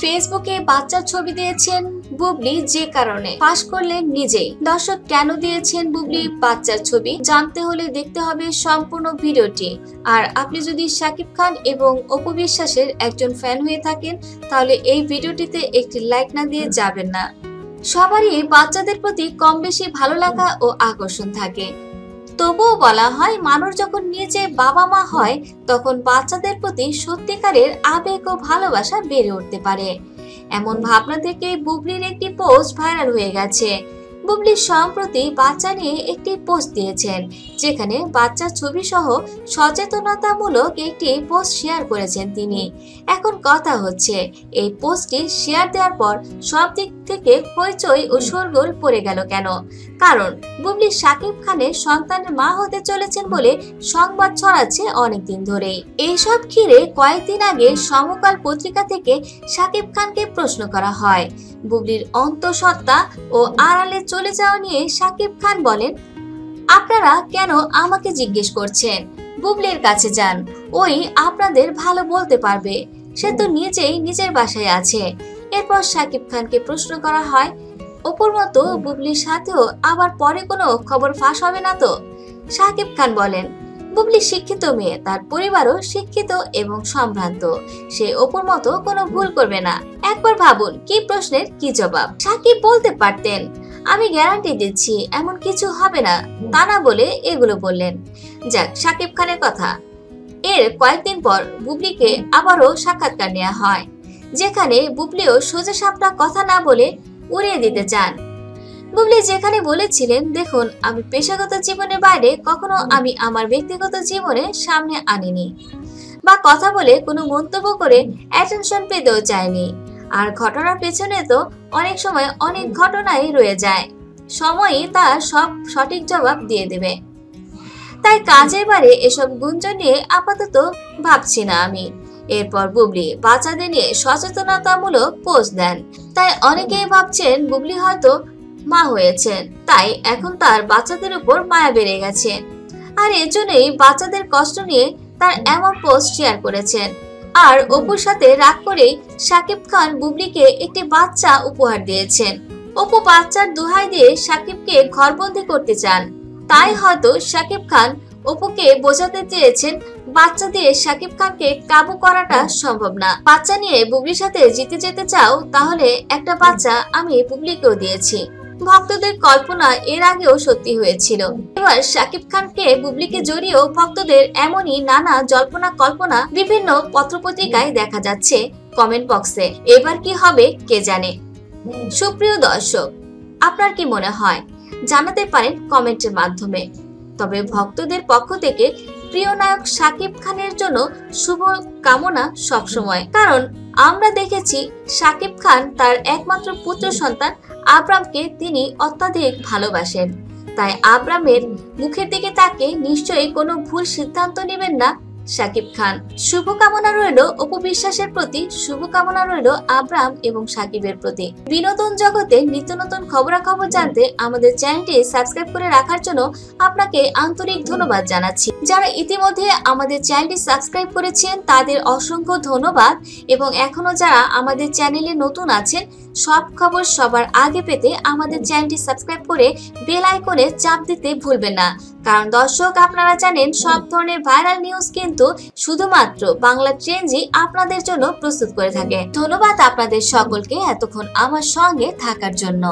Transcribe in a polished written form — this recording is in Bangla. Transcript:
ফেসবুকে বাচ্চার ছবি দিয়েছেন বুবলি, যে কারণে ফাঁস করলেন নিজেই। দর্শক, কেন দিয়েছেন বুবলি বাচ্চার ছবি জানতে হলে দেখতে হবে সম্পূর্ণ ভিডিওটি। আর আপনি যদি শাকিব খান এবং অপু বিশ্বাসের একজন ফ্যান হয়ে থাকেন তাহলে এই ভিডিওটিতে একটি লাইক না দিয়ে যাবেন না। সবারই বাচ্চাদের প্রতি কম বেশি ভালো লাগা ও আকর্ষণ থাকে, তবুও বলা হয় মানুষ যখন নিজে বাবা মা হয় তখন বাচ্চাদের প্রতি সত্যিকারের আবেগ ও ভালোবাসা বেড়ে উঠতে পারে। এমন ভাবনা থেকে বুবলির একটি পোস্ট ভাইরাল হয়ে গেছে। বুবলি সম্প্রতি বাচ্চা নিয়ে একটি পোস্ট দিয়েছেন, যেখানে বাচ্চার ছবি সহ সচেতনতামূলক একটি পোস্ট শেয়ার করেছেন তিনি। এখন কথা হচ্ছে, এই পোস্টটি শেয়ার দেওয়ার পর সব দিক থেকে হইচই ও শোরগোল পড়ে গেল কেন? কারণ বুবলি শাকিব খানের সন্তানের মা হতে চলেছেন বলে সংবাদ ছড়াচ্ছে অনেকদিন ধরেই। এইসব ঘিরে কয়েকদিন আগে সমকাল পত্রিকা থেকে শাকিব খানকে প্রশ্ন করা হয়। বুবলির অন্তঃসত্ত্বা ও আড়ালে চলে যাওয়া নিয়ে শাকিব খান বলেন, আপনারা কেন আমাকে জিজ্ঞেস করছেন? বুবলির কাছে যান, ওই আপনাদের ভালো বলতে পারবে, সে তো নিজেই নিজের বাসায় আছে। এরপর শাকিব খানকে প্রশ্ন করা হয়, অপুর মতো বুবলির সাথেও আবার পরে কোনো খবর ফাঁস হবে না তো? শাকিব খান বলেন, বুবলি শিক্ষিত মেয়ে, তার পরিবারও শিক্ষিত এবং সম্ভ্রান্ত, সে অপুর মতো কোনো ভুল করবে না। একবার ভাবুন কি প্রশ্নের কি জবাব। শাকিব বলতে পারতেন, আমি গ্যারান্টি দিচ্ছি এমন কিছু হবে না, তা না বলে এগুলো বললেন। যাক, শাকিব খানের কথা। এর কয়েকদিন পর বুবলিকে আবারও সাক্ষাৎকার নেওয়া হয়, যেখানে বুবলিও সোজা সাপটা কথা না বলে উড়িয়ে দিতে চান। বুবলি যেখানে বলেছিলেন, দেখুন আমি পেশাগত জীবনের বাইরে কখনো আমি আমার ব্যক্তিগত জীবনে সামনে আনিনি বা কথা বলে কোনো মন্তব্য করে অ্যাটেনশন পেতেও চাইনি। আর ঘটনার পেছনে তো অনেক সময় অনেক ঘটনাই রয়ে যায়, সময়ই তার সব সঠিক জবাব দিয়ে দেবে। তাই কাজের বাইরে এসব গুঞ্জন নিয়ে আপাতত ভাবছি না আমি। এরপর বুবলি বাচ্চাদের নিয়ে সচেতনতামূলক পোস্ট দেন। তাই অনেকেই ভাবছেন বুবলি হয়তো মা হয়েছেন, তাই এখন তার বাচ্চাদের উপর মায়া বেড়ে গেছে। আর এজন্যই বাচ্চাদের কষ্ট নিয়ে তার এমন পোস্ট শেয়ার করেছেন। আর অপুর সাথে রাগ করেই শাকিব খান বুবলিকে একটি বাচ্চা উপহার দিয়েছেন। অপু বাচ্চার দোহাই দিয়ে শাকিবকে ঘরবন্দি করতে চান, তাই হয়তো শাকিব খান অপুকে বোঝাতে চেয়েছেন বাচ্চা দিয়ে শাকিব খানকে কাবু করাটা সম্ভব না। বাচ্চা নিয়ে বুবলির সাথে জিতে যেতে চাও, তাহলে একটা বাচ্চা আমি বুবলিকেও দিয়েছি। ভক্তদের কল্পনা এর আগেও সত্যি হয়েছিল। এবার শাকিব খানকে বুবলিকে জড়িয়েও ভক্তদের এমনই নানা জল্পনা কল্পনা বিভিন্ন পত্রপত্রিকায় দেখা যাচ্ছে কমেন্ট বক্সে। এবার কি হবে কে জানে। সুপ্রিয় দর্শক, আপনার কি মনে হয় জানাতে পারেন কমেন্টের মাধ্যমে। তবে ভক্তদের পক্ষ থেকে প্রিয় নায়ক শাকিব খানের জন্য শুভ কামনা সবসময়। কারণ আমরা দেখেছি শাকিব খান তার একমাত্র পুত্র সন্তান আব্রামকে তিনি অত্যাধিক ভালোবাসেন। তাই আব্রামের মুখের দিকে তাকে নিশ্চয়ই কোনো ভুল সিদ্ধান্ত নেবেন না শাকিব খান। শুভকামনা রইল অপু বিশ্বাসের প্রতি, শুভকামনা রইল আব্রাম এবং শাকিবের প্রতি। বিনোদন জগতে নিত্য নতুন খবরাখবর জানতে আমাদের চ্যানেলটি সাবস্ক্রাইব করে রাখার জন্য আপনাকে আন্তরিক ধন্যবাদ জানাচ্ছি। যারা ইতিমধ্যে আমাদের চ্যানেলটি সাবস্ক্রাইব করেছেন তাদের অসংখ্য ধন্যবাদ, এবং এখনো যারা আমাদের চ্যানেলে নতুন আছেন সব খবর সবার আগে পেতে আমাদের চ্যানেলটি সাবস্ক্রাইব করে বেল আইকনে চাপ দিতে ভুলবেন না। কারণ দর্শক, আপনারা জানেন সব ধরনের ভাইরাল নিউজ কিন্তু শুধুমাত্র বাংলা ট্রেন্ডই আপনাদের জন্য প্রস্তুত করে থাকে। ধন্যবাদ আপনাদের সকলকে এতক্ষণ আমার সঙ্গে থাকার জন্য।